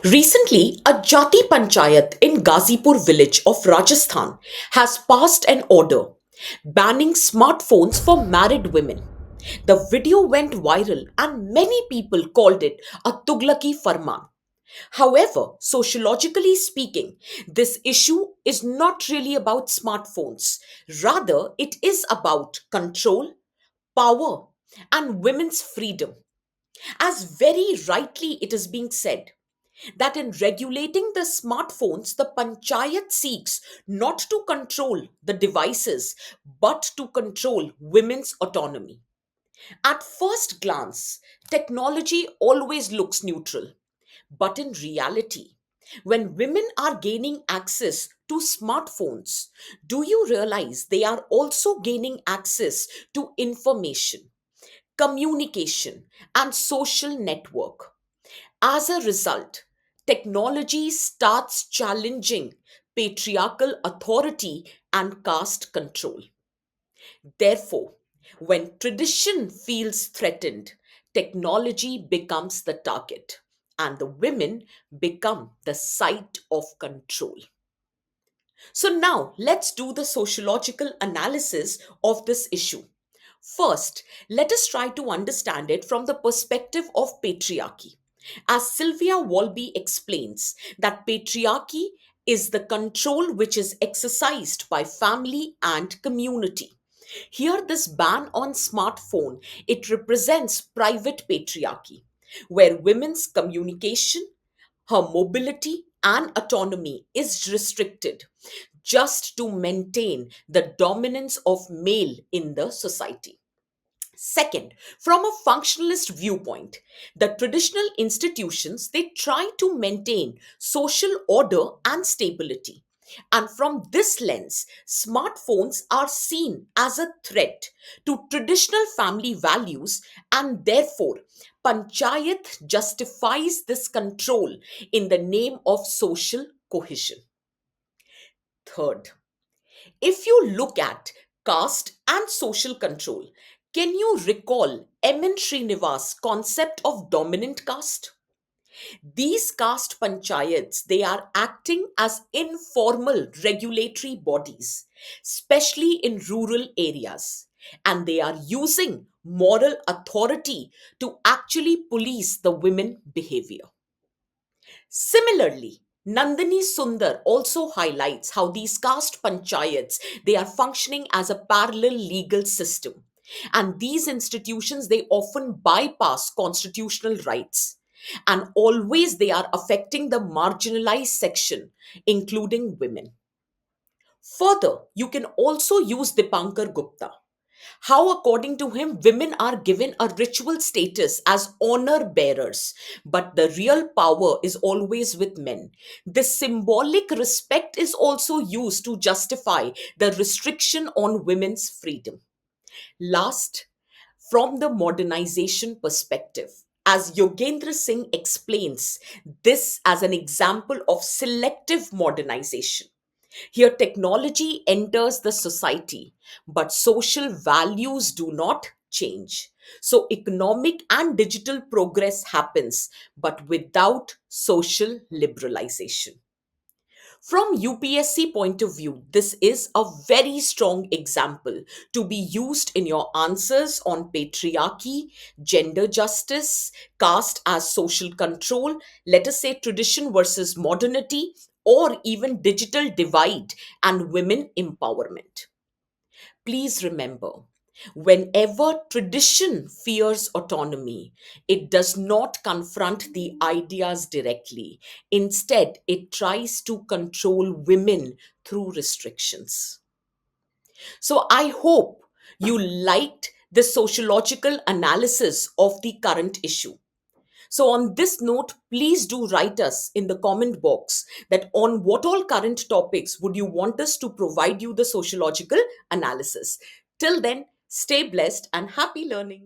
Recently, a Jati Panchayat in Gazipur village of Rajasthan has passed an order banning smartphones for married women. The video went viral and many people called it a Tughlaki Farman. However, sociologically speaking, this issue is not really about smartphones. Rather, it is about control, power, and women's freedom. As very rightly it is being said, that in regulating the smartphones, the panchayat seeks not to control the devices, but to control women's autonomy. At first glance, technology always looks neutral. But in reality, when women are gaining access to smartphones, do you realize they are also gaining access to information, communication, and social network? As a result, technology starts challenging patriarchal authority and caste control. Therefore, when tradition feels threatened, technology becomes the target and the women become the site of control. So, now let's do the sociological analysis of this issue. First, let us try to understand it from the perspective of patriarchy. As Sylvia Walby explains, that patriarchy is the control which is exercised by family and community. Here, this ban on smartphone, it represents private patriarchy, where women's communication, her mobility and autonomy is restricted just to maintain the dominance of male in the society. Second, from a functionalist viewpoint, the traditional institutions they try to maintain social order and stability. And from this lens, smartphones are seen as a threat to traditional family values, and therefore, Panchayat justifies this control in the name of social cohesion. Third, if you look at caste and social control, can you recall M.N. Srinivas' concept of dominant caste? These caste panchayats, they are acting as informal regulatory bodies, especially in rural areas, and they are using moral authority to actually police the women behavior. Similarly, Nandini Sundar also highlights how these caste panchayats they are functioning as a parallel legal system, and these institutions they often bypass constitutional rights, and always they are affecting the marginalized section, including women. Further, you can also use Dipankar Gupta, how, according to him, women are given a ritual status as honor bearers, but the real power is always with men. This symbolic respect is also used to justify the restriction on women's freedom. Last, from the modernization perspective, as Yogendra Singh explains this as an example of selective modernization. Here, technology enters the society, but social values do not change. So, economic and digital progress happens, but without social liberalization. From UPSC point of view, this is a very strong example to be used in your answers on patriarchy, gender justice, caste as social control, let us say tradition versus modernity, or even digital divide and women empowerment. Please remember, whenever tradition fears autonomy, it does not confront the ideas directly. Instead, it tries to control women through restrictions. So, I hope you liked the sociological analysis of the current issue. So, on this note, please do write us in the comment box that on what all current topics would you want us to provide you the sociological analysis. Till then, stay blessed and happy learning.